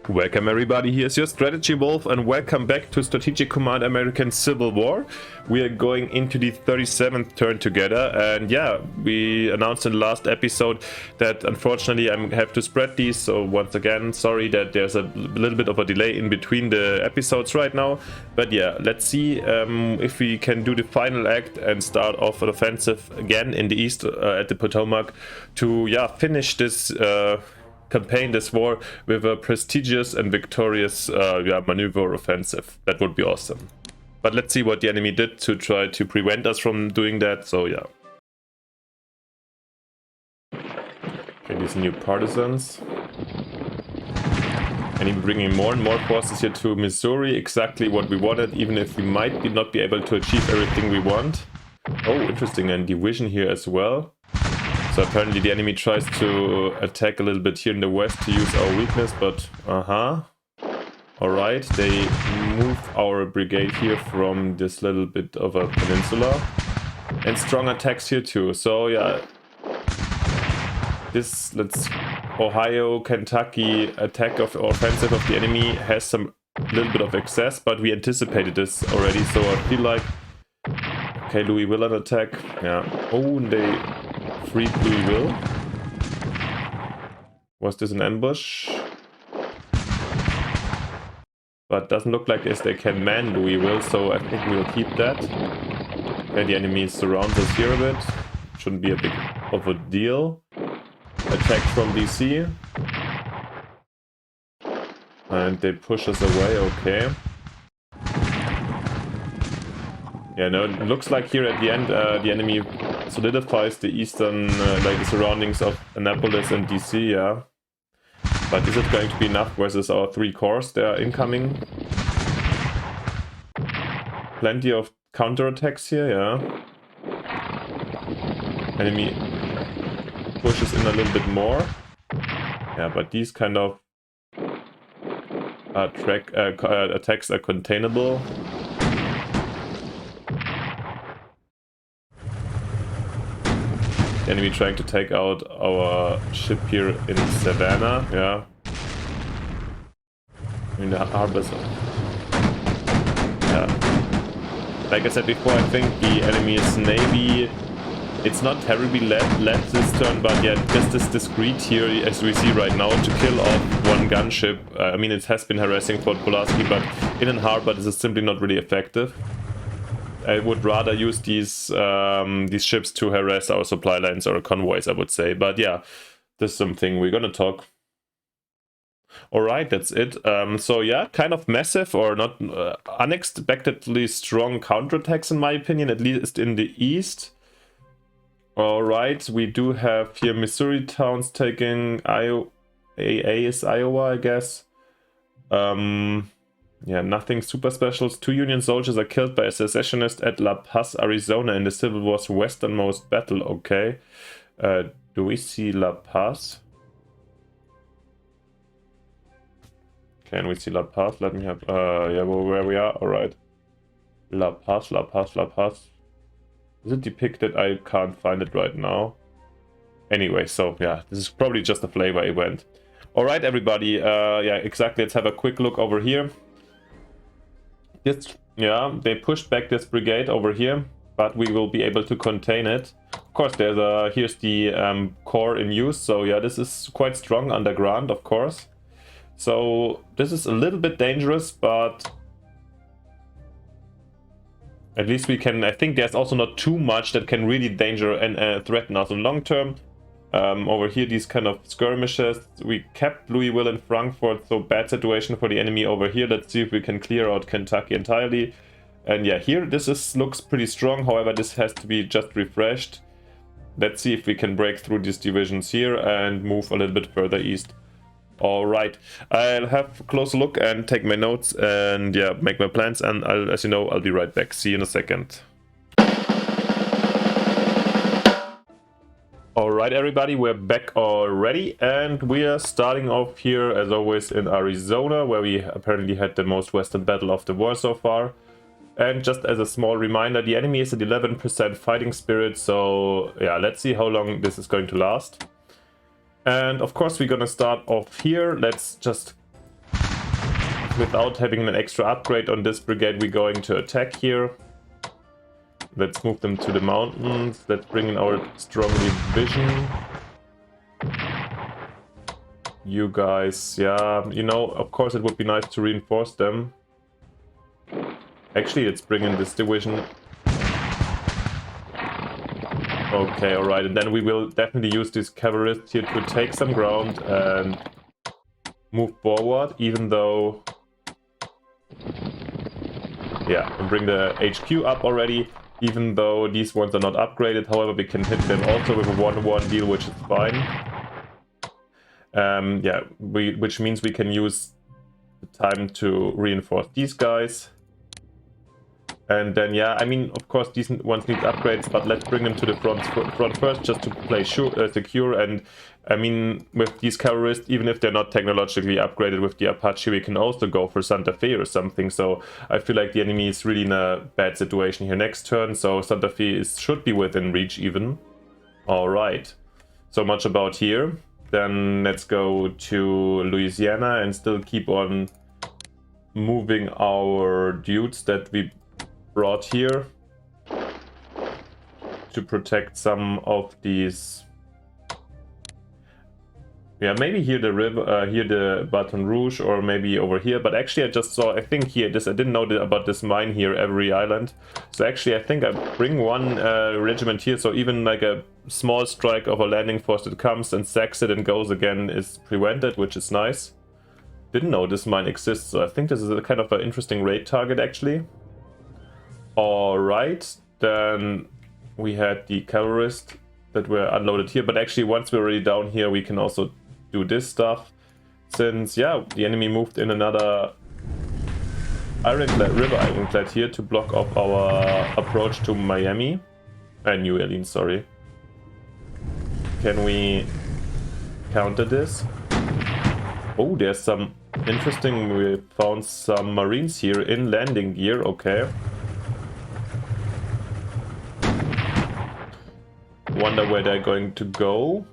Welcome everybody, here's your Strategy Wolf and welcome back to Strategic Command American Civil War. We are going into the 37th turn together, and yeah, we announced in the last episode that unfortunately I have to spread these, so once again sorry that there's a little bit of a delay in between the episodes right now. But yeah, let's see if we can do the final act and start off an offensive again in the east at the Potomac to finish this campaign, this war, with a prestigious and victorious maneuver offensive. That would be awesome. But let's see what the enemy did to try to prevent us from doing that, so yeah. Okay, these new partisans. And even bringing more and more forces here to Missouri, exactly what we wanted, even if we might not be able to achieve everything we want. Oh, interesting, and division here as well. So apparently the enemy tries to attack a little bit here in the west to use our weakness, but alright, they move our brigade here from this little bit of a peninsula. And strong attacks here too, so yeah. This Ohio, Kentucky attack of offensive of the enemy has some little bit of excess, but we anticipated this already, so I feel like... Okay, Louisville an attack, yeah. Oh, and they... freed Louisville. Was this an ambush? But doesn't look like they can man Louisville, so I think we'll keep that. And the enemy surrounds us here a bit. Shouldn't be a big of a deal. Attack from DC. And they push us away, okay. Yeah, no, it looks like here at the end the enemy solidifies the eastern, like the surroundings of Annapolis and DC, yeah. But is it going to be enough versus our 3 corps that are incoming? Plenty of counterattacks here, yeah. Enemy pushes in a little bit more. Yeah, but these kind of attacks are containable. The enemy trying to take out our ship here in Savannah, yeah. In the harbor zone. Yeah. Like I said before, I think the enemy's navy, it's not terribly led this turn, but yeah, just as discreet here as we see right now to kill off one gunship. I mean, it has been harassing Fort Pulaski, but in an harbor this is simply not really effective. I would rather use these ships to harass our supply lines or convoys, I would say. But yeah, this is something we're gonna talk. Alright, that's it. So yeah, kind of massive or not unexpectedly strong counterattacks in my opinion, at least in the east. Alright, we do have here Missouri towns taking AA is Iowa, I guess. Yeah, nothing super special. 2 Union soldiers are killed by a secessionist at La Paz, Arizona in the Civil War's westernmost battle. Okay. Do we see La Paz? Can we see La Paz? Let me have... yeah, where we are? Alright. La Paz, La Paz, La Paz. Is it depicted? I can't find it right now. Anyway, so yeah, this is probably just a flavor event. Alright, everybody. Yeah, exactly. Let's have a quick look over here. Yeah, they pushed back this brigade over here, but we will be able to contain it. Of course, here's the core in use, so yeah, this is quite strong underground, of course. So this is a little bit dangerous, but at least we can. I think there's also not too much that can really danger and threaten us in long term. Over here, these kind of skirmishes. We kept Louisville and Frankfurt, so bad situation for the enemy over here. Let's see if we can clear out Kentucky entirely. And yeah, here this looks pretty strong. However, this has to be just refreshed. Let's see if we can break through these divisions here and move a little bit further east. Alright, I'll have a closer look and take my notes and yeah, make my plans. And as you know, I'll be right back. See you in a second. Alright everybody, we're back already and we are starting off here as always in Arizona, where we apparently had the most western battle of the war so far. And just as a small reminder, the enemy is at 11% fighting spirit, so yeah, let's see how long this is going to last. And of course we're gonna start off here. Let's just without having an extra upgrade on this brigade, we're going to attack here. Let's move them to the mountains. Let's bring in our strong division. You guys, yeah, you know, of course it would be nice to reinforce them. Actually, let's bring in this division. Okay, alright, and then we will definitely use these cavalrists here to take some ground and move forward, even though... Yeah, and bring the HQ up already, even though these ones are not upgraded. However, we can hit them also with a 1-1 deal, which is fine. Yeah, which means we can use the time to reinforce these guys. And then, yeah, I mean, of course, these ones need upgrades, but let's bring them to the front first, just to play secure. And, I mean, with these cavalrists, even if they're not technologically upgraded with the Apache, we can also go for Santa Fe or something. So, I feel like the enemy is really in a bad situation here next turn. So, Santa Fe should be within reach even. Alright, so much about here. Then, let's go to Louisiana and still keep on moving our dudes that we brought here to protect some of these. Yeah, maybe here the river, here the Baton Rouge, or maybe over here. But actually, I just saw, I think here, I didn't know about this mine here, every island. So actually, I think I bring one regiment here, so even like a small strike of a landing force that comes and sacks it and goes again is prevented, which is nice. Didn't know this mine exists, so I think this is a kind of an interesting raid target actually. Alright, then we had the cavalrists that were unloaded here, but actually once we're already down here we can also do this stuff, since, yeah, the enemy moved in another river ironclad here to block off our approach to Miami. New Orleans, sorry. Can we counter this? Oh, there's some interesting, we found some marines here in landing gear, okay. Wonder where they're going to go.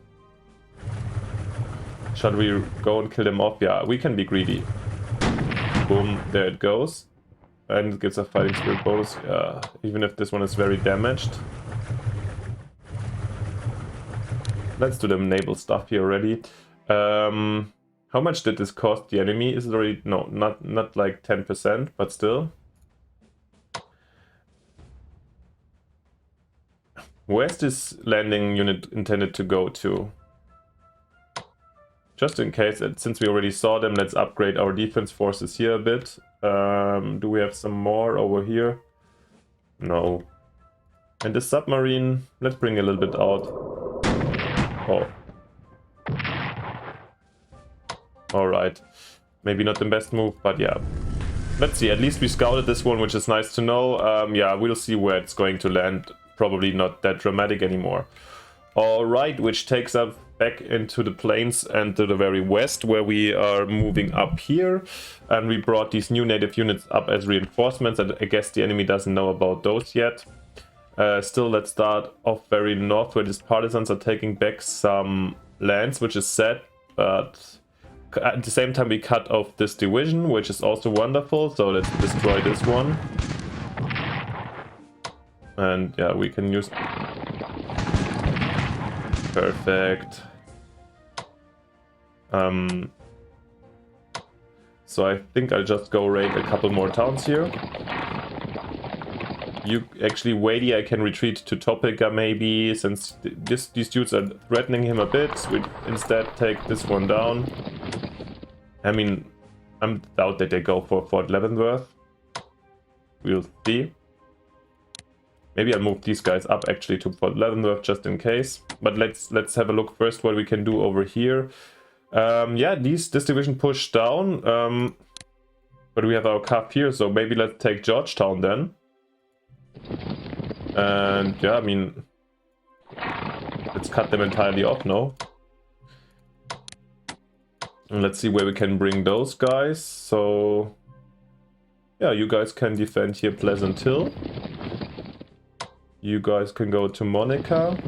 Shall we go and kill them off? Yeah, we can be greedy. Boom, there it goes. And it gives a fighting spirit bonus, even if this one is very damaged. Let's do the naval stuff here already. How much did this cost the enemy? Is it already... No, not like 10%, but still. Where's this landing unit intended to go to? Just in case, since we already saw them, let's upgrade our defense forces here a bit. Do we have some more over here? No. And the submarine, let's bring a little bit out. Oh. Alright. Maybe not the best move, but yeah. Let's see, at least we scouted this one, which is nice to know. Yeah, we'll see where it's going to land. Probably not that dramatic anymore. Alright, which takes us back into the plains and to the very west, where we are moving up here. And we brought these new native units up as reinforcements, and I guess the enemy doesn't know about those yet. Still, let's start off very north, where these partisans are taking back some lands, which is sad, but at the same time we cut off this division, which is also wonderful. So let's destroy this one. And yeah, we can use... Perfect. So I think I'll just go raid a couple more towns here. You actually, Wady, I can retreat to Topeka maybe, since these dudes are threatening him a bit. We instead take this one down. I mean, I doubt that they go for Fort Leavenworth. We'll see. Maybe I'll move these guys up actually to Fort Leavenworth just in case. But let's have a look first what we can do over here. Yeah, this division pushed down. But we have our cap here, so maybe let's take Georgetown then. And yeah, I mean, let's cut them entirely off now. And let's see where we can bring those guys. So yeah, you guys can defend here Pleasant Hill. You guys can go to Monica.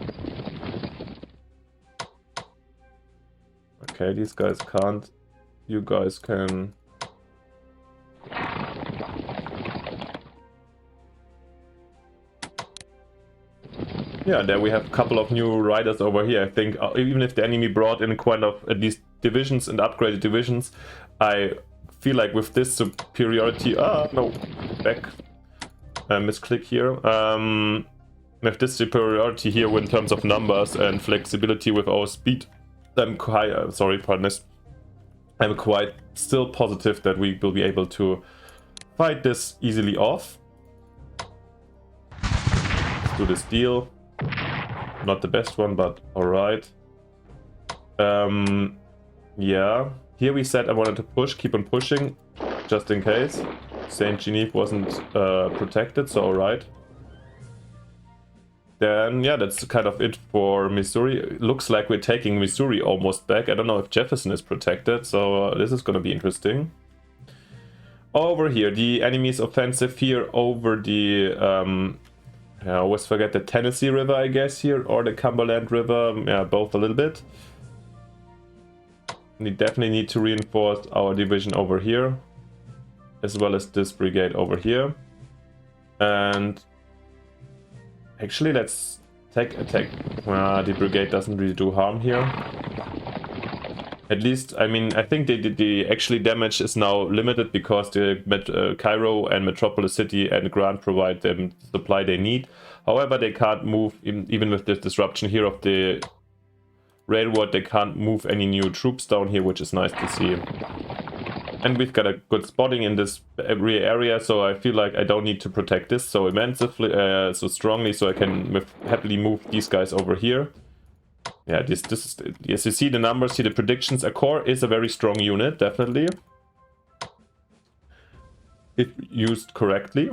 Okay, these guys can't. You guys can Yeah, there we have a couple of new riders over here. I think even if the enemy brought in quite of at least divisions and upgraded divisions, I feel like with this superiority... no, back. Misclick here. With this superiority here in terms of numbers and flexibility with our speed, I'm quite... sorry, pardon this. I'm quite still positive that we will be able to fight this easily off. Let's do this deal. Not the best one, but alright. Yeah. Here we said I wanted to push, keep on pushing, just in case. St. Genevieve wasn't protected, so alright. Then, yeah, that's kind of it for Missouri. It looks like we're taking Missouri almost back. I don't know if Jefferson is protected, so this is going to be interesting. Over here, the enemy's offensive here over the... I always forget the Tennessee River, I guess, here, or the Cumberland River. Yeah, both a little bit. We definitely need to reinforce our division over here, as well as this brigade over here. And actually, let's attack. The brigade doesn't really do harm here. At least, I mean, I think the actually damage is now limited because the Cairo and Metropolis City and Grant provide them the supply they need. However, they can't move, even with this disruption here of the railroad, they can't move any new troops down here, which is nice to see. And we've got a good spotting in this rear area, so I feel like I don't need to protect this so immensely, so strongly, so I can happily move these guys over here. Yeah, this is, as you see the numbers here, the predictions. A core is a very strong unit, definitely, if used correctly.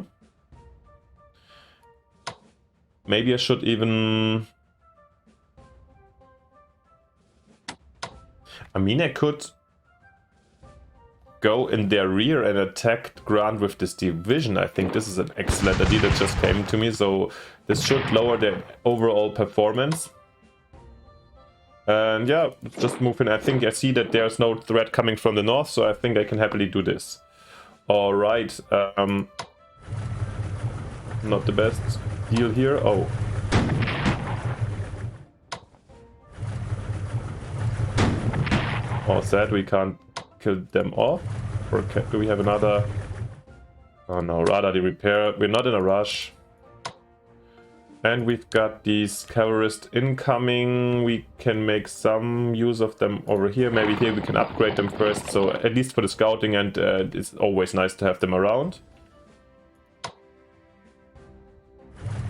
Maybe I should even... I mean, I could go in their rear and attack Grant with this division. I think this is an excellent idea that just came to me, so this should lower their overall performance. And yeah, just move in. I think I see that there's no threat coming from the north, so I think I can happily do this. Alright. Not the best deal here. Oh. Oh, sad we can't kill them off. Or do we have another? Oh no, rather the repair. We're not in a rush. And we've got these cavalrists incoming. We can make some use of them over here. Maybe here we can upgrade them first. So at least for the scouting, and it's always nice to have them around.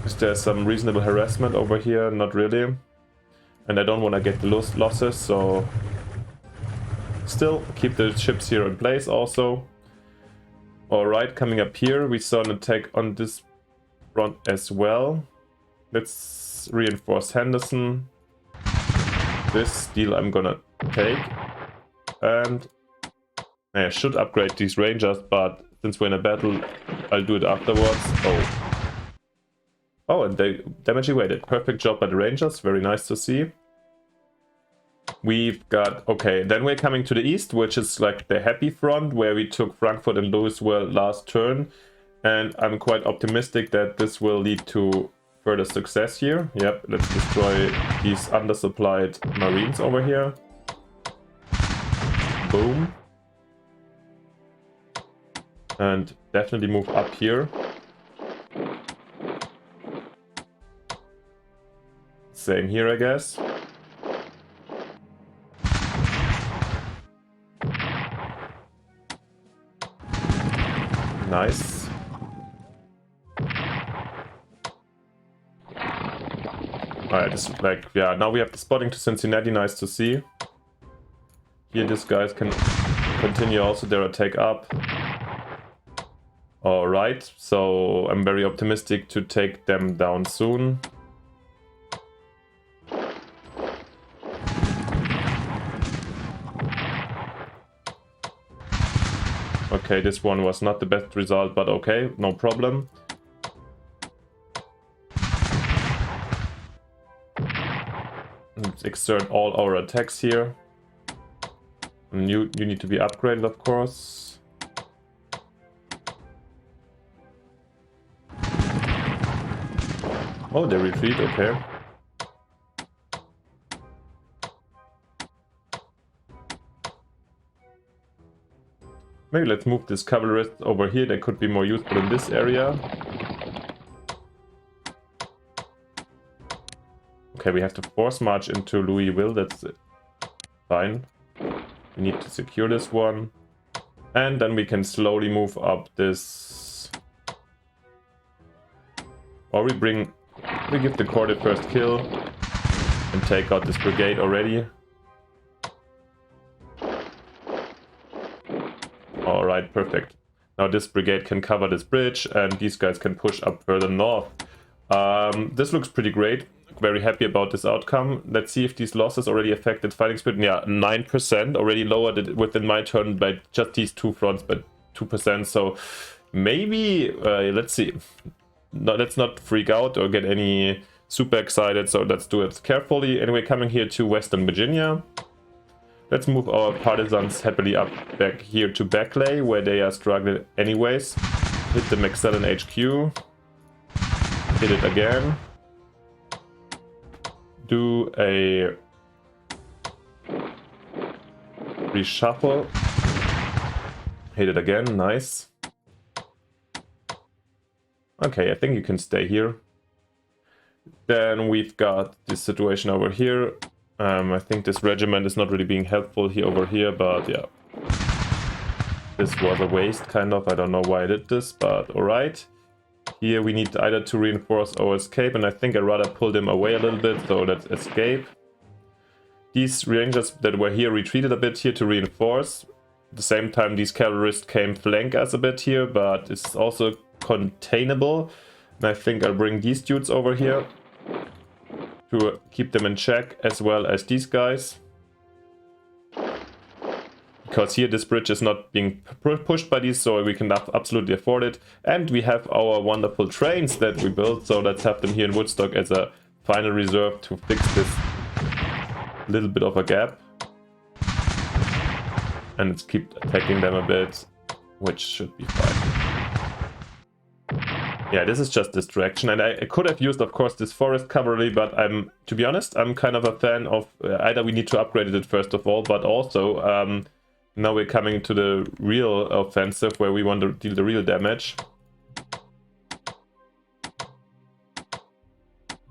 Is there some reasonable harassment over here? Not really. And I don't want to get the losses, so... Still, keep the ships here in place also. Alright, coming up here, we saw an attack on this front as well. Let's reinforce Henderson. This deal I'm gonna take. And I should upgrade these Rangers, but since we're in a battle, I'll do it afterwards. Oh, and they damage evaded. Perfect job by the Rangers, very nice to see. We've got, okay, then we're coming to the east, which is like the happy front, where we took Frankfurt and Louisville last turn. And I'm quite optimistic that this will lead to further success here. Yep, let's destroy these undersupplied Marines over here. Boom. And definitely move up here. Same here, I guess. Nice. Alright, this is like, yeah, now we have the spotting to Cincinnati, nice to see. Here these guys can continue also their attack up. Alright, so I'm very optimistic to take them down soon. Okay, this one was not the best result, but okay, no problem. Let's exert all our attacks here. And you need to be upgraded, of course. Oh, they retreat, okay. Maybe let's move this cavalrist over here. They could be more useful in this area. Okay, we have to force march into Louisville. That's fine. We need to secure this one. And then we can slowly move up this. Or we give the corps the first kill and take out this brigade already. Alright, perfect. Now this brigade can cover this bridge and these guys can push up further north. This looks pretty great. Very happy about this outcome. Let's see if these losses already affected fighting spirit. Yeah, 9%, already lowered it within my turn by just these two fronts, but 2%. So maybe, let's see. No, let's not freak out or get any super excited. So let's do it carefully. Anyway, coming here to Western Virginia. Let's move our partisans happily up back here to Backlay, where they are struggling anyways. Hit the McSallen HQ. Hit it again. Do a reshuffle. Hit it again, nice. Okay, I think you can stay here. Then we've got this situation over here. I think this regiment is not really being helpful here over here, but yeah. This was a waste, kind of. I don't know why I did this, but alright. Here we need either to reinforce or escape, and I think I'd rather pull them away a little bit, so let's escape. These rangers that were here retreated a bit here to reinforce. At the same time, these cavalrists came flank us a bit here, but it's also containable. And I think I'll bring these dudes over here to keep them in check, as well as these guys. Because here this bridge is not being pushed by these, so we can absolutely afford it. And we have our wonderful trains that we built, so let's have them here in Woodstock as a final reserve to fix this little bit of a gap. And let's keep attacking them a bit, which should be fine. Yeah, this is just distraction, and I could have used, of course, this forest cavalry, but to be honest, I'm kind of a fan of either we need to upgrade it first of all, but also now we're coming to the real offensive where we want to deal the real damage.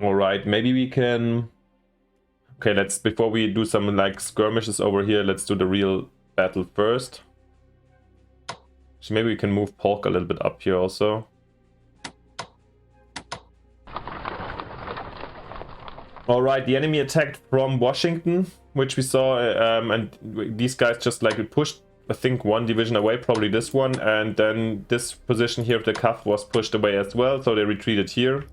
Alright, maybe we can... Okay, before we do some like skirmishes over here, let's do the real battle first. So maybe we can move Polk a little bit up here also. Alright, the enemy attacked from Washington, which we saw, and these guys just like pushed, I think, one division away, probably this one, and then this position here of the CAF was pushed away as well, so they retreated here.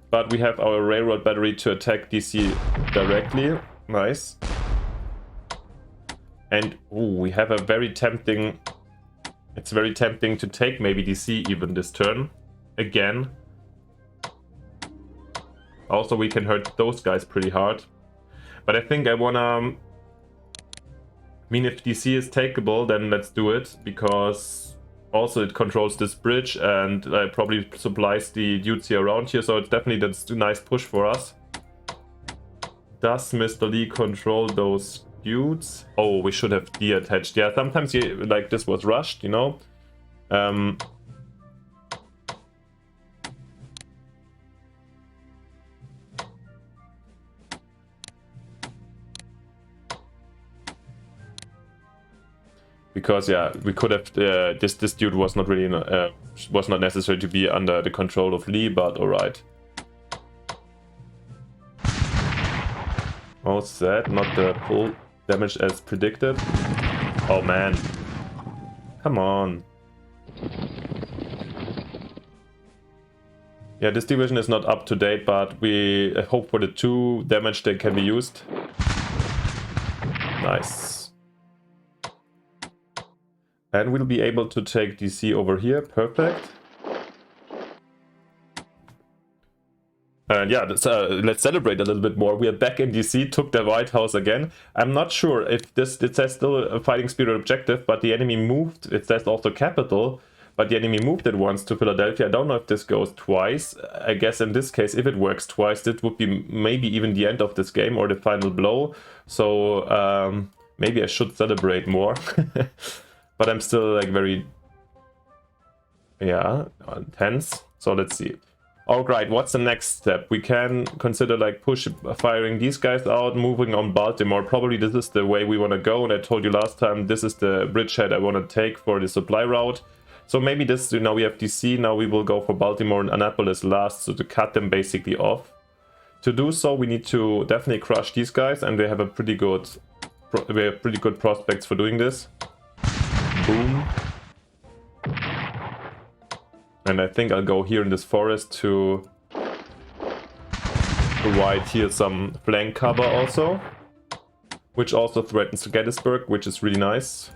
But we have our railroad battery to attack DC directly. Nice. And ooh, we have a very tempting... It's very tempting to take maybe DC even this turn. Again. Also, we can hurt those guys pretty hard. But I think I wanna... I mean, if DC is takeable, then let's do it. Because also it controls this bridge and probably supplies the dudes here around here. So it's definitely that's a nice push for us. Does Mr. Lee control those dudes? Oh, we should have detached. Yeah, sometimes like this was rushed, you know. Because yeah, we could have this dude was not really was not necessary to be under the control of Lee, but all right. All set, not the full damage as predicted. Oh man, come on. Yeah, this division is not up to date, but we hope for the 2 damage that can be used. Nice. And we'll be able to take DC over here. Perfect. And yeah, let's celebrate a little bit more. We are back in DC, took the White House again. I'm not sure if it says still a fighting spirit objective, but the enemy moved. It says also capital, but the enemy moved it once to Philadelphia. I don't know if this goes twice. I guess in this case, if it works twice, it would be maybe even the end of this game or the final blow. So maybe I should celebrate more. But I'm still like very, yeah, tense. So let's see. Alright, what's the next step? We can consider like firing these guys out, moving on Baltimore. Probably this is the way we want to go. And I told you last time, this is the bridgehead I want to take for the supply route. So maybe this, now we have DC, now we will go for Baltimore and Annapolis last, so to cut them basically off. To do so, we need to definitely crush these guys, and we have pretty good prospects for doing this. Boom. And I think I'll go here in this forest to provide here some flank cover also, which also threatens Gettysburg, which is really nice.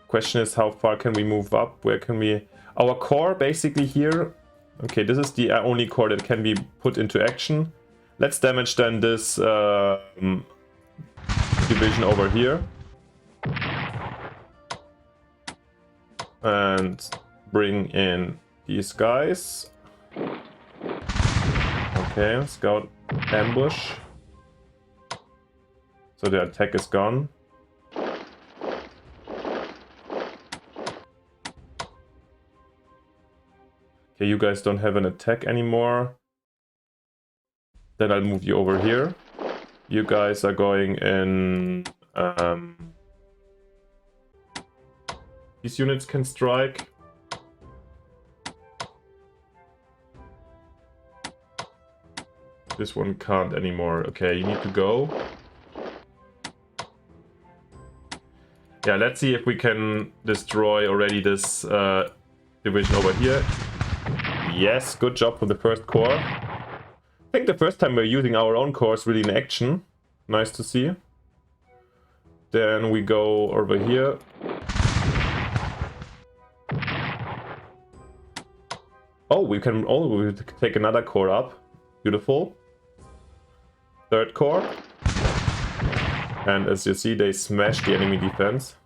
Question is, how far can we move up? Where can we... Our core basically here... Okay, this is the only core that can be put into action. Let's damage then this division over here. And bring in these guys. Okay, scout ambush. So the attack is gone. Okay, you guys don't have an attack anymore. Then I'll move you over here. You guys are going in... these units can strike. This one can't anymore. Okay, you need to go. Yeah, let's see if we can destroy already this division over here. Yes, good job for the first core. I think the first time we're using our own cores really in action. Nice to see. Then we go over here. Oh, we can take another core up. Beautiful. Third core. And as you see, they smash the enemy defense.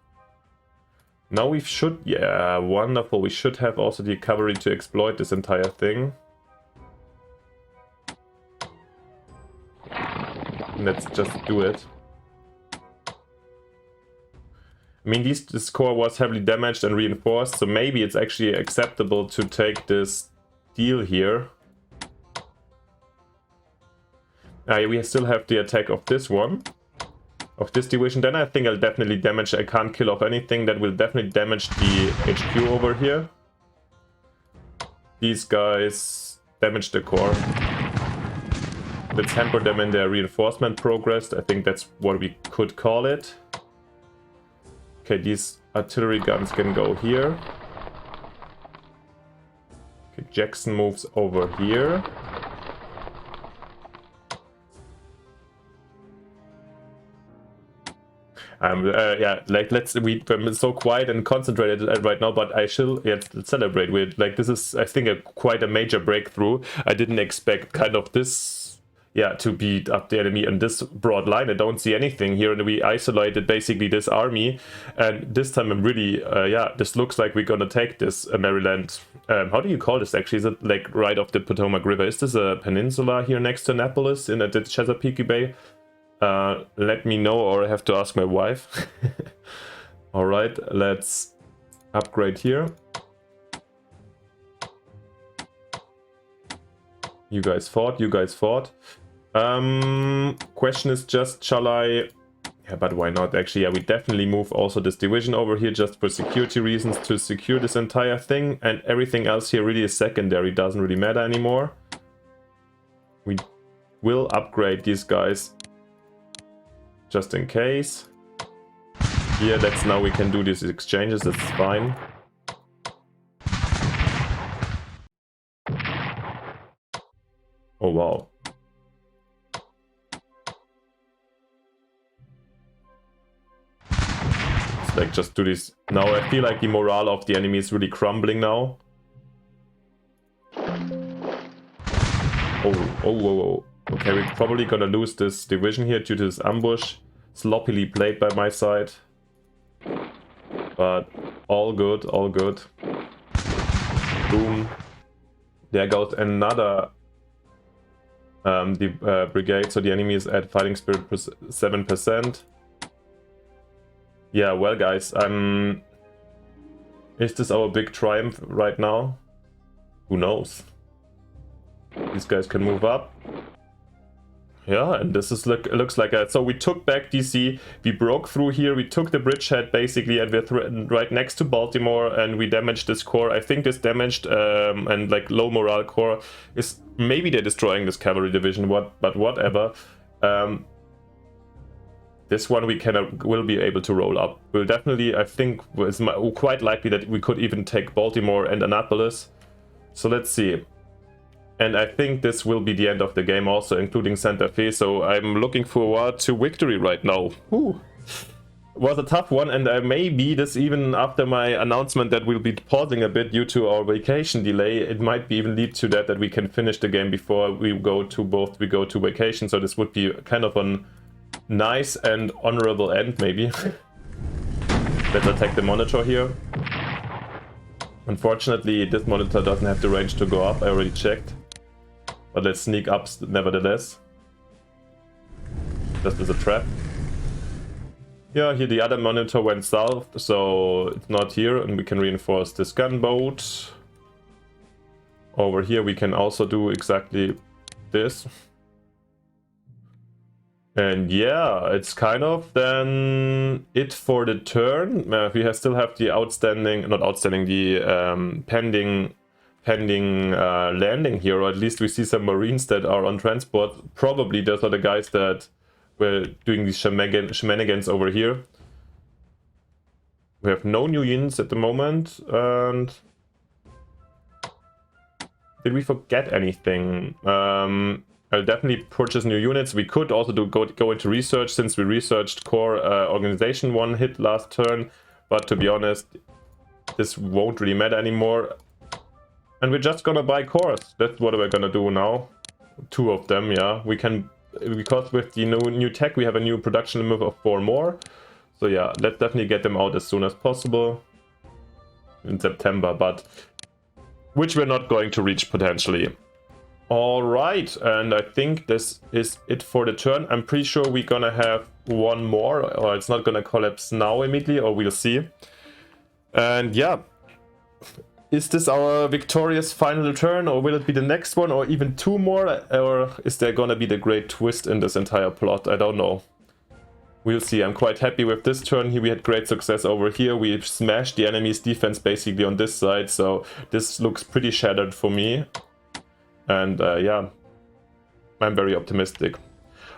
Now we should, yeah, wonderful. We should have also the cavalry to exploit this entire thing. Let's just do it. I mean, this core was heavily damaged and reinforced, so maybe it's actually acceptable to take this deal here. We still have the attack of this one. Of this division, then I think I'll definitely damage. I can't kill off anything that will definitely damage the HQ over here. These guys damage the core. Let's hamper them in their reinforcement progress. I think that's what we could call it. Okay, these artillery guns can go here. Okay, Jackson moves over here. Yeah, like I'm so quiet and concentrated right now, but I shall let's celebrate with like this is I think quite a major breakthrough. I didn't expect kind of this, yeah, to beat up the enemy in this broad line. I don't see anything here, and we isolated basically this army. And this time I'm really, yeah, this looks like we're gonna take this Maryland. How do you call this actually? Is it like right off the Potomac River? Is this a peninsula here next to Annapolis in the Chesapeake Bay? Let me know, or I have to ask my wife. Alright, let's upgrade here. You guys fought, you guys fought. Question is just, shall I... Yeah, but why not? Actually, yeah, we definitely move also this division over here just for security reasons to secure this entire thing. And everything else here really is secondary, doesn't really matter anymore. We will upgrade these guys just in case. Yeah, that's now we can do these exchanges, that's fine. Oh wow. It's like just do this. Now I feel like the morale of the enemy is really crumbling now. Oh. Okay, we're probably gonna lose this division here due to this ambush. Sloppily played by my side. But all good, all good. Boom. There goes another brigade, so the enemy is at fighting spirit 7%. Yeah, well guys, Is this our big triumph right now? Who knows? These guys can move up. Yeah, and this is looks like a... So we took back DC, we broke through here, we took the bridgehead basically, and we're right next to Baltimore, and we damaged this core. I think this damaged and like low morale core is... Maybe they're destroying this cavalry division, but whatever. This one we will be able to roll up. We'll definitely, I think, it's quite likely that we could even take Baltimore and Annapolis. So let's see. And I think this will be the end of the game also, including Santa Fe. So I'm looking forward to victory right now. Whew. It was a tough one, and maybe this, even after my announcement that we'll be pausing a bit due to our vacation delay, it might be even lead to that we can finish the game before we go to vacation. So this would be kind of a nice and honorable end, maybe. Let's attack the monitor here. Unfortunately, this monitor doesn't have the range to go up. I already checked. But let's sneak up nevertheless. Just as a trap. Yeah, here the other monitor went south, so it's not here, and we can reinforce this gunboat. Over here we can also do exactly this. And yeah, it's kind of then it for the turn. We still have the pending landing here, or at least we see some Marines that are on transport. Probably those are the guys that were doing these shenanigans over here. We have no new units at the moment, and did we forget anything? I'll definitely purchase new units. We could also go into research, since we researched core organization one hit last turn, but to be honest, this won't really matter anymore. And we're just gonna buy cores. That's what we're gonna do now. 2 of them, yeah. We can, because with the new tech, we have a new production limit of 4 more. So yeah, let's definitely get them out as soon as possible in September, but which we're not going to reach potentially. All right, and I think this is it for the turn. I'm pretty sure we're gonna have one more, or it's not gonna collapse now immediately, or we'll see. And yeah. Is this our victorious final turn, or will it be the next one, or even 2 more? Or is there gonna be the great twist in this entire plot? I don't know. We'll see. I'm quite happy with this turn here. We had great success over here. We smashed the enemy's defense basically on this side, so this looks pretty shattered for me. And yeah, I'm very optimistic.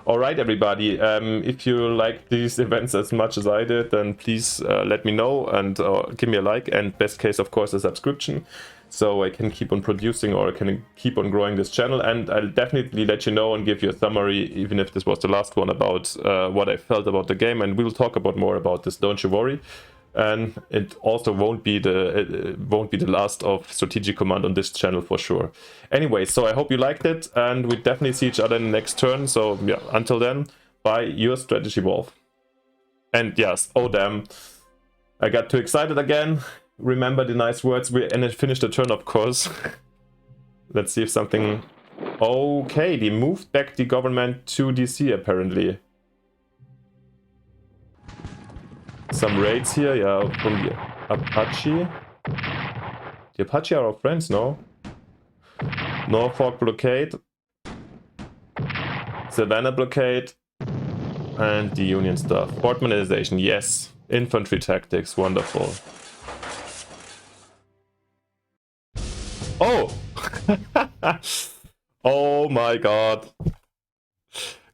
Alright everybody, if you like these events as much as I did, then please let me know and give me a like, and best case of course a subscription, so I can keep on producing or I can keep on growing this channel. And I'll definitely let you know and give you a summary, even if this was the last one, about what I felt about the game, and we'll talk about more about this, don't you worry. And it also won't be the last of Strategic Command on this channel for sure. Anyway, so I hope you liked it, and we definitely see each other in the next turn. So yeah, until then, bye, your Strategy Wolf. And yes, oh damn, I got too excited again. Remember the nice words. And it finished the turn, of course. Let's see if something... Okay, they moved back the government to DC apparently. Some raids here, yeah, from the Apache. The Apache are our friends, no? Norfolk blockade. Savannah blockade. And the Union stuff. Fort modernization, yes. Infantry tactics, wonderful. Oh! Oh my god.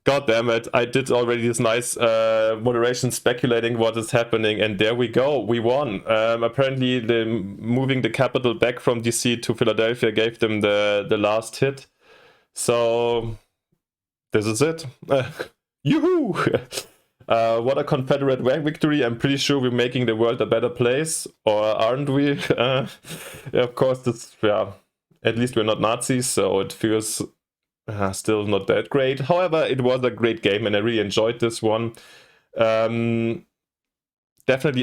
God damn it, I did already this nice moderation speculating what is happening, and there we go, we won. Apparently moving the capital back from DC to Philadelphia gave them the last hit. So this is it. Yoo-hoo! What a Confederate victory. I'm pretty sure we're making the world a better place, or aren't we? Yeah, of course, this, yeah, at least we're not Nazis, so it feels still not that great. However, it was a great game and I really enjoyed this one. Definitely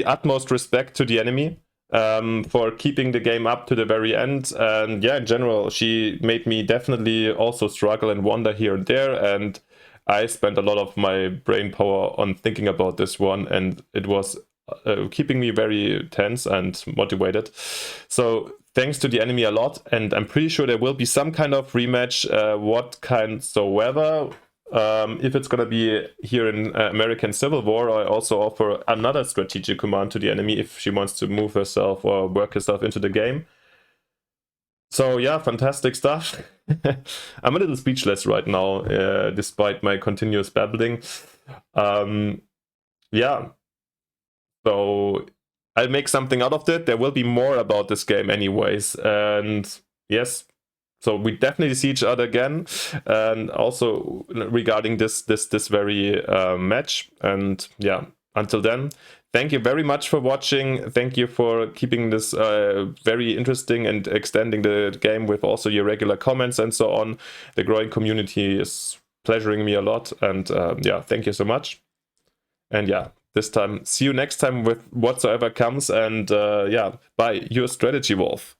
utmost respect to the enemy for keeping the game up to the very end. And yeah, in general, she made me definitely also struggle and wonder here and there. And I spent a lot of my brain power on thinking about this one, and it was keeping me very tense and motivated. So thanks to the enemy a lot, and I'm pretty sure there will be some kind of rematch, what kind soever. If it's gonna be here in American Civil War, I also offer another strategic command to the enemy if she wants to move herself or work herself into the game. So yeah, fantastic stuff. I'm a little speechless right now, despite my continuous babbling. Yeah, so I'll make something out of it. There will be more about this game anyways, and yes, so we definitely see each other again, and also regarding this very match. And yeah, until then, thank you very much for watching. Thank you for keeping this very interesting and extending the game with also your regular comments and so on. The growing community is pleasuring me a lot, and yeah, thank you so much. And yeah, this time, see you next time with whatsoever comes, and yeah, bye, your strategy wolf.